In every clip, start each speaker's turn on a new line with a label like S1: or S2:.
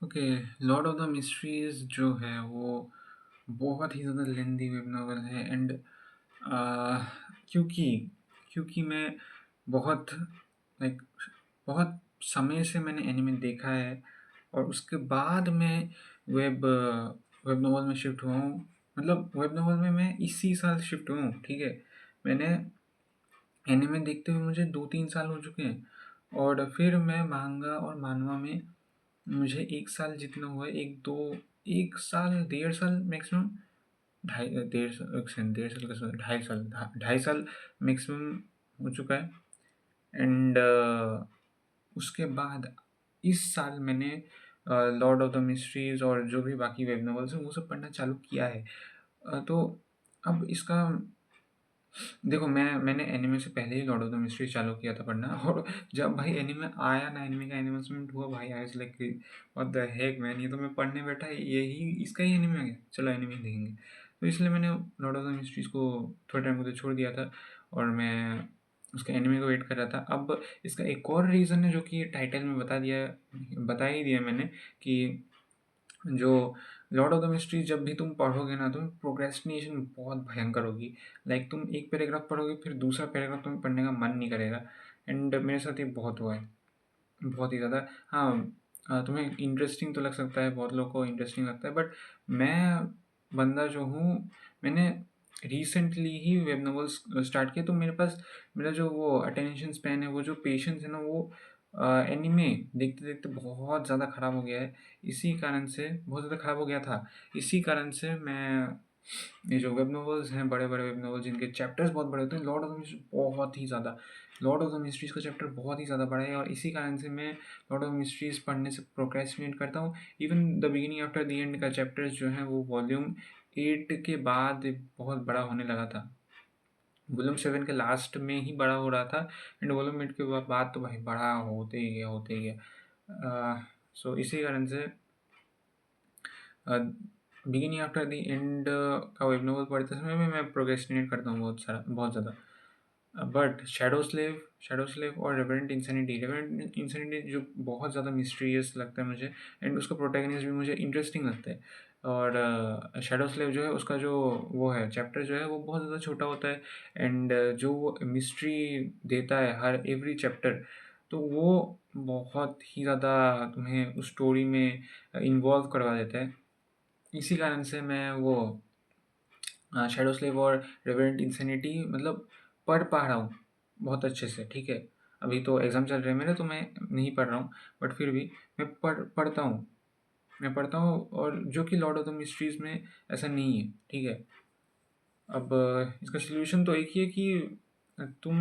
S1: Okay, Lord of the mysteries जो है वो बहुत ही ज़्यादा लेंदी वेब नॉवल है एंड क्योंकि क्योंकि मैं बहुत लाइक बहुत समय से मैंने एनिमे देखा है और उसके बाद मैं वेब वेब नॉवल में शिफ्ट हुआ हूँ। मतलब वेब नॉवल में मैं इसी साल शिफ्ट हुआ हूँ, ठीक है? मैंने एनिमे देखते हुए मुझे 2-3 साल हो चुके हैं और फिर मैं मांगा और मानवा में मुझे 1 साल जितना हुआ है, 1-2 1 साल, डेढ़ साल मैक्सिमम, ढाई डेढ़ साल, 1 सेकंड, डेढ़ साल कैसे, ढाई साल, ढाई साल मैक्सिमम हो चुका है। एंड उसके बाद इस साल मैंने लॉर्ड ऑफ द मिस्ट्रीज़ और जो भी बाकी वेब नॉवेल्स हैं वो सब पढ़ना चालू किया है। तो अब इसका देखो, मैंने एनिमे से पहले ही लॉर्ड ऑफ द मिस्ट्रीज़ चालू किया था पढ़ना और जब भाई एनिमे आया ना, एनिमे का एनिमेशन हुआ भाई, I was like what the heck man, ये तो मैं पढ़ने बैठा, यही इसका ही एनिमे आ गया, चलो एनिमे ही देखेंगे। तो इसलिए मैंने लॉर्ड ऑफ द मिस्ट्रीज़ को थोड़े टाइम के लिए छोड़ दिया था और मैं उसके एनिमे को वेट कर रहा था। अब इसका एक और रीज़न है जो कि टाइटल में बता ही दिया मैंने, कि जो लॉर्ड ऑफ द मिस्ट्रीज जब भी तुम पढ़ोगे ना, तो प्रोक्रेस्टिनेशन बहुत भयंकर होगी। लाइक तुम एक पैराग्राफ पढ़ोगे, फिर दूसरा पैराग्राफ तुम्हें पढ़ने का मन नहीं करेगा। एंड मेरे साथ ये बहुत हुआ है, बहुत ही ज़्यादा। हाँ, तुम्हें इंटरेस्टिंग तो लग सकता है, बहुत लोगों को इंटरेस्टिंग लगता है, बट मैं बंदा जो हूँ, मैंने रिसेंटली ही वेब नॉवेल्स स्टार्ट किए, तो मेरे पास मेरा जो वो अटेंशन स्पैन है, वो जो पेशेंस है ना, वो एनिमे देखते देखते बहुत ज़्यादा ख़राब हो गया है। इसी कारण से बहुत ज़्यादा ख़राब हो गया था। इसी कारण से मैं ये जो वेब नॉवेल्स हैं, बड़े बड़े वेब नॉवेल्स जिनके चैप्टर्स बहुत बड़े होते हैं, लॉर्ड ऑफ द मिस्ट्रीज बहुत ही ज़्यादा, लॉर्ड ऑफ द मिस्ट्रीज का चैप्टर बहुत ही ज़्यादा बड़ा है और इसी कारण से मैं लॉर्ड ऑफ द मिस्ट्रीज पढ़ने से प्रोक्रेस्टिनेट करता हूँ। Even the beginning after the end का चैप्टर्स जो है वो वॉल्यूम 8 के बाद बहुत बड़ा होने लगा था। वॉल्यूम 7 के लास्ट में ही बड़ा हो रहा था एंड वॉल्यूम 8 के बाद तो भाई बड़ा होते ही गया, होते ही गया। सो इसी कारण से बिगिनिंग आफ्टर द एंड का वेब नॉवल पढ़ते समय में मैं प्रोक्रेस्टिनेट करता हूँ बहुत ज़्यादा। बट शैडो स्लेव और रेवरेंट इंसेनिटी जो बहुत ज़्यादा मिस्टीरियस लगता है मुझे, एंड उसका प्रोटैगनिस्ट भी मुझे इंटरेस्टिंग लगता है। और शैडो स्लेव जो है, उसका जो वो है चैप्टर जो है वो बहुत ज़्यादा छोटा होता है एंड जो वो मिस्ट्री देता है हर एवरी चैप्टर, तो वो बहुत ही ज़्यादा तुम्हें उस स्टोरी में इन्वॉल्व करवा देता है। इसी कारण से मैं वो शैडो स्लेव और रेवरेंट इंसेनिटी मतलब पढ़ पा रहा हूँ बहुत अच्छे से, ठीक है। अभी तो एग्ज़ाम चल रहे हैं मेरे, तो मैं नहीं पढ़ रहा हूँ, बट फिर भी मैं पढ़ता हूँ और जो कि लॉर्ड ऑफ द मिस्ट्रीज़ में ऐसा नहीं है, ठीक है। अब इसका सॉल्यूशन तो एक ही है कि तुम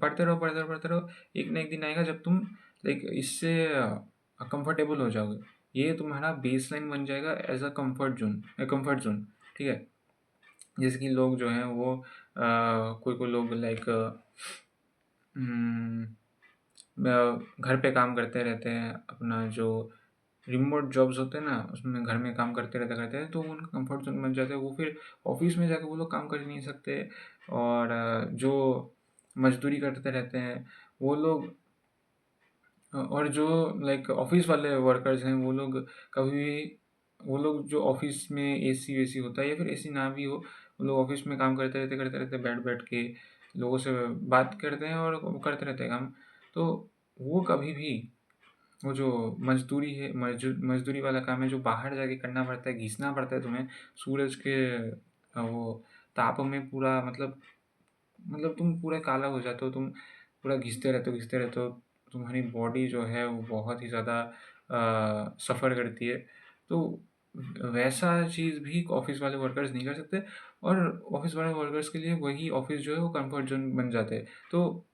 S1: पढ़ते रहो, एक ना एक दिन आएगा जब तुम लाइक इससे कंफर्टेबल हो जाओगे। ये तुम्हारा बेसलाइन बन जाएगा एज अ कंफर्ट जोन, ठीक है। जैसे कि लोग जो हैं वो कोई कोई लोग लाइक घर पे काम करते रहते हैं, अपना जो रिमोट जॉब्स होते हैं ना, उसमें घर में काम करते हैं, तो उनका कंफर्ट जोन बन जाता है। वो फिर ऑफिस में जाके वो लोग काम कर ही नहीं सकते। और जो मजदूरी करते रहते हैं वो लोग, और जो लाइक ऑफिस वाले वर्कर्स हैं, वो लोग जो ऑफिस में एसी वेसी होता है या फिर एसी ना भी हो, वो लोग ऑफिस में काम करते रहते बैठ बैठ के लोगों से बात करते हैं और वो करते रहते हैं काम। तो वो कभी भी वो जो मजदूरी वाला काम है, जो बाहर जाके करना पड़ता है, घिसना पड़ता है तुम्हें सूरज के वो ताप में पूरा, मतलब तुम पूरे काला हो जाते हो, तुम पूरा घिसते रहते हो, तुम्हारी बॉडी जो है वो बहुत ही ज़्यादा सफ़र करती है। तो वैसा चीज़ भी ऑफ़िस वाले वर्कर्स नहीं कर सकते और ऑफ़िस वाले वर्कर्स के लिए वही ऑफ़िस जो है वो कम्फर्ट ज़ोन बन जाते हैं। तो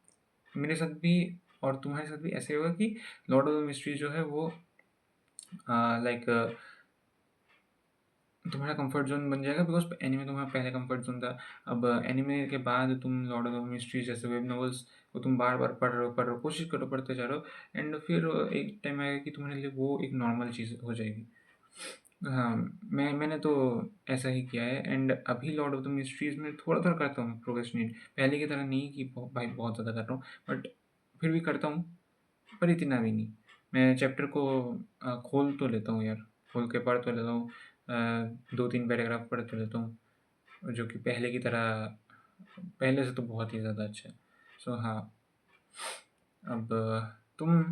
S1: मेरे साथ भी और तुम्हारे साथ भी ऐसे होगा कि लॉर्ड ऑफ द मिस्ट्री जो है वो लाइक तुम्हारा कंफर्ट ज़ोन बन जाएगा, बिकॉज़ एनीमे तुम्हारा पहले कंफर्ट ज़ोन था। अब एनीमे के बाद तुम लॉर्ड ऑफ द मिस्ट्रीज़ जैसे वेब नॉवेल्स को तुम बार-बार पढ़ रहे हो, कोशिश करो, पढ़ते जा रहे हो, एंड फिर एक टाइम आएगा कि तुम्हारे लिए वो एक नॉर्मल चीज़ हो जाएगी। हाँ, मैंने तो ऐसा ही किया है एंड अभी लॉर्ड ऑफ द मिस्ट्रीज़ में थोड़ा-थोड़ा करता हूँ प्रोक्रेस्टिनेट। पहले की तरह नहीं कि भाई बहुत ज़्यादा कर रहा हूँ, बट फिर भी करता हूँ, पर इतना भी नहीं। मैं चैप्टर को खोल तो लेता हूँ यार, खोल के पढ़ तो लेता हूँ, 2-3 पैराग्राफ पढ़ तो लेता हूँ, जो कि पहले की तरह पहले से तो बहुत ही ज़्यादा अच्छा है। सो हाँ, अब तुम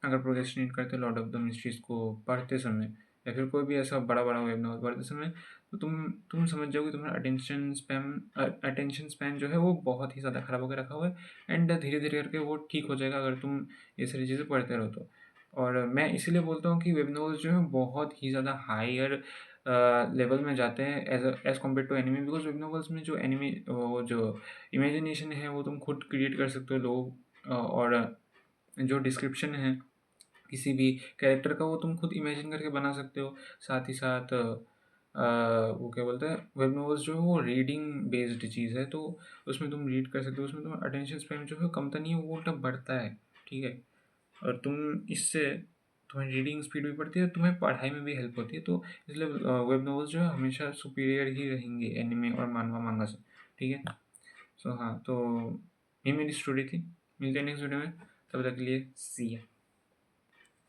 S1: अगर प्रोक्रेस्टिनेट करते हो लॉर्ड ऑफ द मिस्ट्रीज़ को पढ़ते समय या फिर कोई भी ऐसा बड़ा-बड़ा वेब नॉवल पढ़ते समय, तो तुम समझ जाओगे तुम्हारा अटेंशन स्पैन जो है वो बहुत ही ज़्यादा ख़राब होकर रखा हुआ है, एंड धीरे-धीरे करके वो ठीक हो जाएगा अगर तुम ये सारी चीज़ें पढ़ते रहो तो। और मैं इसीलिए बोलता हूँ कि वेब नॉवेल्स जो हैं बहुत ही ज़्यादा हायर लेवल में जाते हैं as compare to anime, because web novels में जो एनिमे वो जो इमेजिनेशन है वो तुम खुद क्रिएट कर सकते हो लोग, और जो डिस्क्रिप्शन है किसी भी कैरेक्टर का वो तुम खुद इमेजिन करके बना सकते हो। साथ ही साथ वो क्या बोलते हैं, वेब नॉवेल्स जो है वो रीडिंग बेस्ड चीज़ है, तो उसमें तुम रीड कर सकते हो, उसमें तुम्हारा अटेंशन स्पैन जो है कमता नहीं है, वो उल्टा बढ़ता है। ठीक है, और इससे तुम्हारी रीडिंग स्पीड भी बढ़ती है, तुम्हें पढ़ाई में भी हेल्प होती है, तो इसलिए वेब नॉवेल्स जो है हमेशा सुपीरियर ही रहेंगे एनिमे और मानवा मांगा से। ठीक है, सो हाँ, तो ये मेरी स्टोरी थी। मिलते हैं नेक्स्ट वीडियो में, तब तक के लिए सी या।